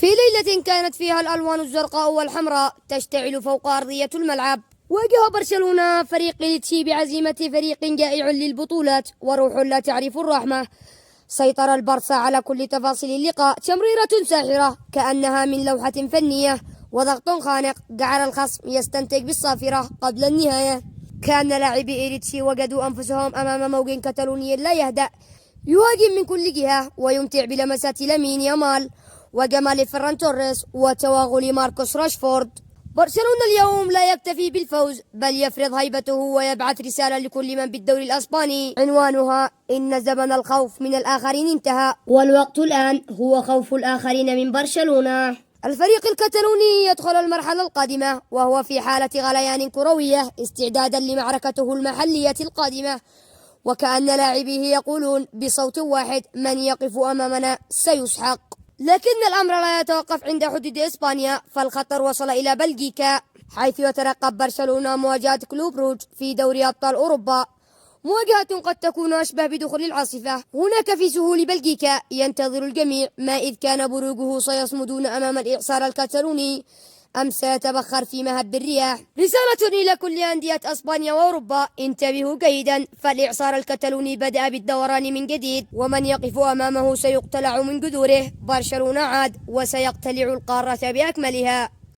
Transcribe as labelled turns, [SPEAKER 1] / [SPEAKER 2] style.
[SPEAKER 1] في ليلة كانت فيها الألوان الزرقاء والحمراء تشتعل فوق أرضية الملعب، واجه برشلونة فريق ليتشي بعزيمة فريق جائع للبطولات وروح لا تعرف الرحمة. سيطر البارسا على كل تفاصيل اللقاء، تمريرة ساحرة كأنها من لوحة فنية وضغط خانق جعل الخصم يستنتج بالصافرة قبل النهاية. كان لاعبي إيريتشي وجدوا أنفسهم أمام موج كتالوني لا يهدأ، يهاجم من كل جهة ويمتع بلمسات لامين يامال وجمال فران توريس وتوغل ماركوس راشفورد. برشلونة اليوم لا يكتفي بالفوز بل يفرض هيبته ويبعث رسالة لكل من بالدوري الأسباني عنوانها إن زمن الخوف من الآخرين انتهى، والوقت الآن هو خوف الآخرين من برشلونة. الفريق الكتالوني يدخل المرحلة القادمة وهو في حالة غليان كروية استعدادا لمعركته المحلية القادمة، وكأن لاعبيه يقولون بصوت واحد من يقف أمامنا سيسحق. لكن الأمر لا يتوقف عند حدود إسبانيا، فالخطر وصل إلى بلجيكا حيث يترقب برشلونة مواجهة كلوب روج في دوري أبطال أوروبا، مواجهة قد تكون أشبه بدخول العاصفة. هناك في سهول بلجيكا ينتظر الجميع ما إذ كان بروجه سيصمدون أمام الإعصار الكتالوني أم سيتبخر في مهب الرياح. رسالة إلى كل أندية أسبانيا وأوروبا: انتبهوا جيدا، فالإعصار الكتالوني بدأ بالدوران من جديد، ومن يقف أمامه سيقتلع من جذوره. برشلونة عاد وسيقتلع القارة بأكملها.